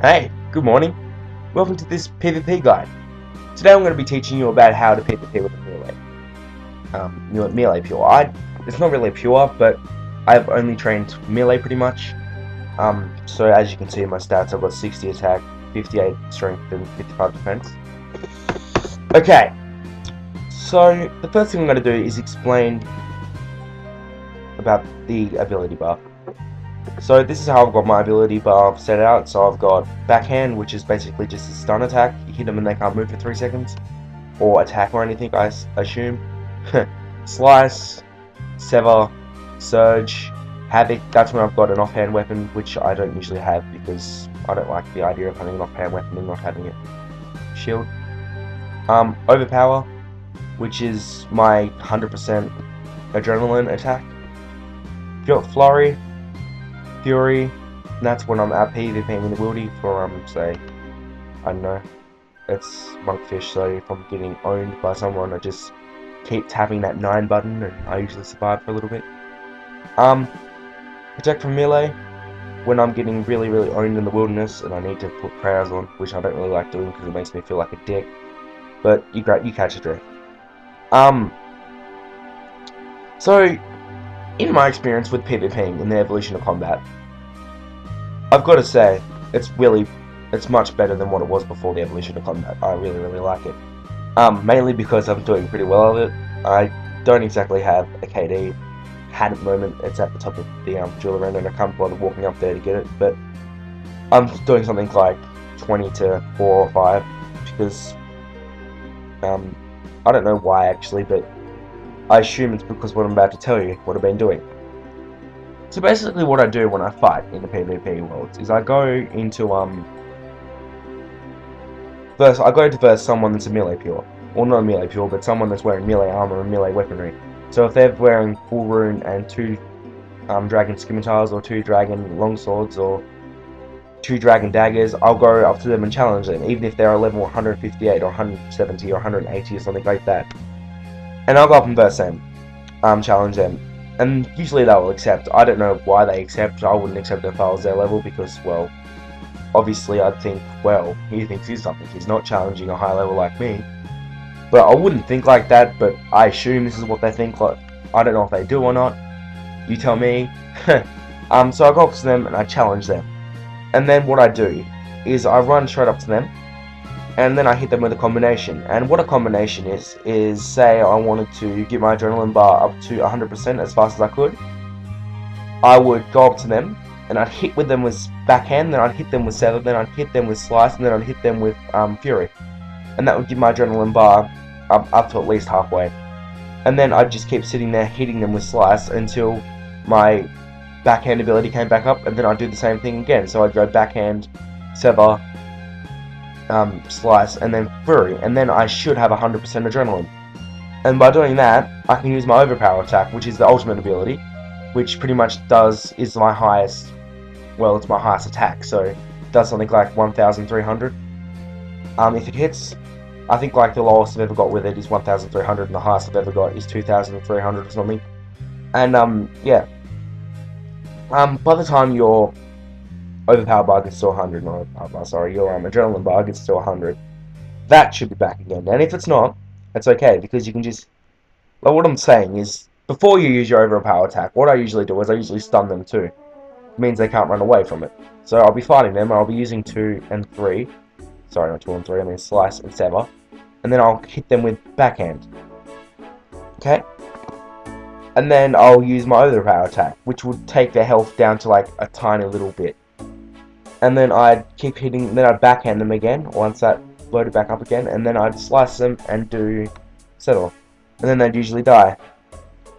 Hey, good morning. Welcome to this PvP guide. Today I'm going to be teaching you about how to PvP with a melee. Melee pure. It's not really pure, but I've only trained melee pretty much. So as you can see in my stats, I've got 60 attack, 58 strength, and 55 defense. Okay, so the first thing I'm going to do is explain about the ability bar. So this is how I've got my ability bar set out. So I've got backhand, which is basically just a stun attack. You hit them and they can't move for 3 seconds. Or attack or anything, I assume. Slice, sever, surge, havoc. That's when I've got an offhand weapon, which I don't usually have because I don't like the idea of having an offhand weapon and not having it. Shield. Overpower, which is my 100% adrenaline attack. Flurry. Fury, and that's when I'm out PvPing in the wildy for, say, I don't know, it's monkfish, so if I'm getting owned by someone, I just keep tapping that 9 button, and I usually survive for a little bit. Protect from melee, when I'm getting really owned in the wilderness, and I need to put prayers on, which I don't really like doing, because it makes me feel like a dick, but you catch a drift. So, in my experience with PvPing in the evolution of combat, I've got to say, it's much better than what it was before the evolution of combat. I really like it. Mainly because I'm doing pretty well at it. I don't exactly have a KD. At the moment, it's at the top of the duel arena, and I can't bother walking up there to get it. But I'm doing something like 20 to 4 or 5 because I don't know why actually, but I assume it's because what I'm about to tell you, what I've been doing. So basically what I do when I fight in the PvP worlds is I go into verse someone that's a melee pure. Well, not a melee pure, but someone that's wearing melee armor and melee weaponry. So if they're wearing full rune and 2 dragon scimitars or 2 dragon longswords or 2 dragon daggers, I'll go up to them and challenge them, even if they're a level 158 or 170 or 180 or something like that. And I'll go up and verse them, challenge them. And usually they will accept. I don't know why they accept. I wouldn't accept if I was their level because, well, obviously I'd think, well, he thinks he's something. He's not challenging a high level like me. But I wouldn't think like that, but I assume this is what they think. Like, I don't know if they do or not. You tell me. So I go up to them and I challenge them. And then what I do is I run straight up to them. And then I hit them with a combination. And what a combination is say I wanted to get my adrenaline bar up to 100% as fast as I could. I would go up to them, and I'd hit with them with backhand, then I'd hit them with sever, then I'd hit them with slice, and then I'd hit them with fury. And that would give my adrenaline bar up to at least halfway. And then I'd just keep sitting there hitting them with slice until my backhand ability came back up, and then I'd do the same thing again. So I'd go backhand, sever, slice, and then fury, and then I should have 100% adrenaline. And by doing that, I can use my overpower attack, which is the ultimate ability, which pretty much is my highest, well, it's my highest attack, so it does something like 1,300. If it hits, I think like the lowest I've ever got with it is 1,300, and the highest I've ever got is 2,300 or something. And yeah, by the time your overpower bar gets to 100, your adrenaline bar gets to 100, that should be back again. And if it's not, it's okay, because you can just, well, what I'm saying is, before you use your overpower attack, what I usually do is I usually stun them too. It means they can't run away from it. So I'll be fighting them, and I'll be using 2 and 3, sorry, not 2 and 3, I mean slice and sever, and then I'll hit them with backhand. Okay? And then I'll use my overpower attack, which would take their health down to like a tiny little bit. And then I'd keep hitting, then I'd backhand them again, once that loaded back up again, and then I'd slice them and do settle. And then they'd usually die.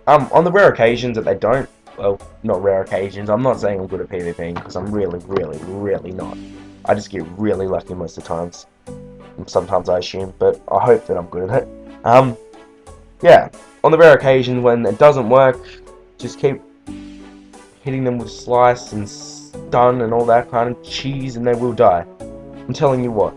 On the rare occasions that they don't, well, not rare occasions, I'm not saying I'm good at PvPing, because I'm really not. I just get really lucky most of the times. Sometimes I assume, but I hope that I'm good at it. Yeah, on the rare occasion when it doesn't work, just keep hitting them with slice and stun and all that kind of cheese, and they will die. I'm telling you what,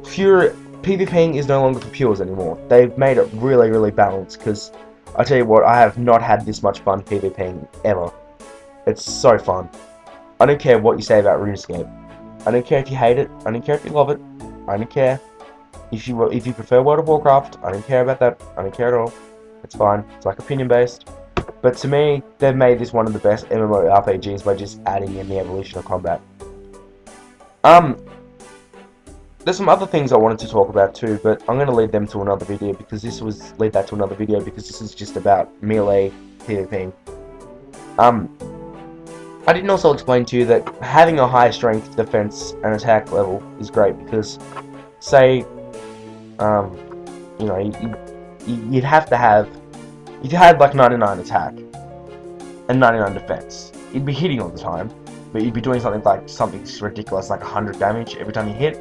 PvPing is no longer for pures anymore. They've made it really balanced, because I tell you what, I have not had this much fun PvPing ever. It's so fun. I don't care what you say about Runescape. I don't care if you hate it. I don't care if you love it. I don't care. If you prefer World of Warcraft, I don't care about that. I don't care at all. It's fine. It's like opinion based. But to me, they've made this one of the best MMORPGs by just adding in the evolution of combat. There's some other things I wanted to talk about too, but I'm going to leave them to another video because this is just about melee PvP. I didn't also explain to you that having a high strength, defense, and attack level is great because, say, you know, you'd have to have, if you had like 99 attack and 99 defense, you'd be hitting all the time, but you'd be doing something ridiculous like 100 damage every time you hit,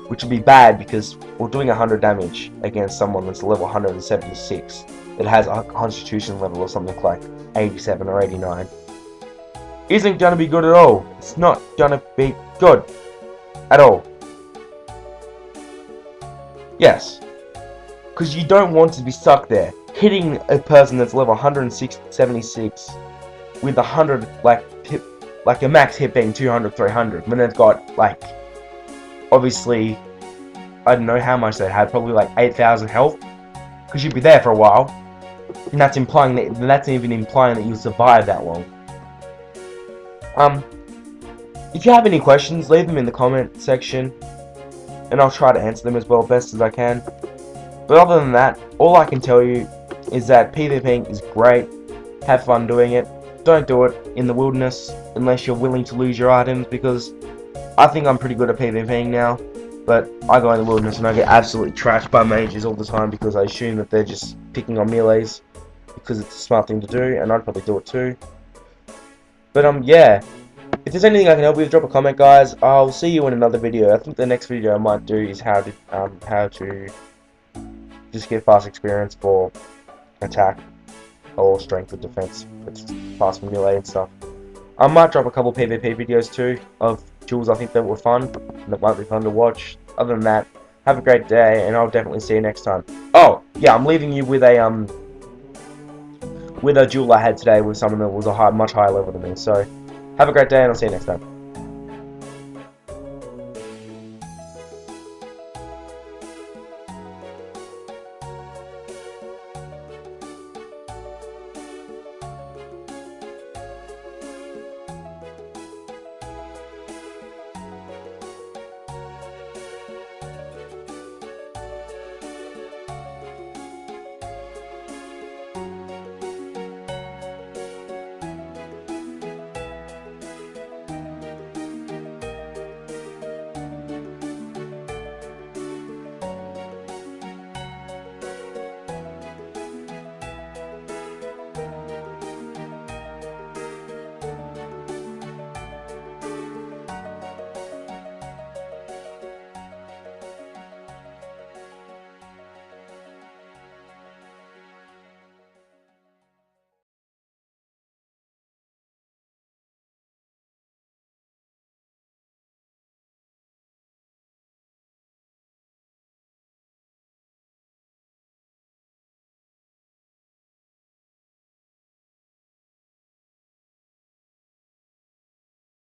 which would be bad because we're doing 100 damage against someone that's level 176 that has a constitution level or something like 87 or 89. Isn't gonna be good at all. It's not gonna be good at all. Yes, because you don't want to be stuck there hitting a person that's level 176 with 100 like a max hit being 200, 300 when they've got like obviously I don't know how much they had, probably like 8,000 health, because you'd be there for a while, and that's even implying that you'll survive that long. If you have any questions, leave them in the comment section, and I'll try to answer them as well best as I can. But other than that, all I can tell you is that PvPing is great. Have fun doing it. Don't do it in the wilderness unless you're willing to lose your items, because I think I'm pretty good at PvPing now, but I go in the wilderness and I get absolutely trashed by mages all the time because I assume that they're just picking on melees because it's a smart thing to do, and I'd probably do it too. But yeah, if there's anything I can help you with, drop a comment, guys. I'll see you in another video. I think the next video I might do is how to just get fast experience for attack or strength or defense. It's fast for melee and stuff. I might drop a couple PvP videos too of duels I think that were fun and that might be fun to watch. Other than that, have a great day, and I'll definitely see you next time. Oh yeah, I'm leaving you with a duel I had today with someone that was a much higher level than me. So have a great day, and I'll see you next time.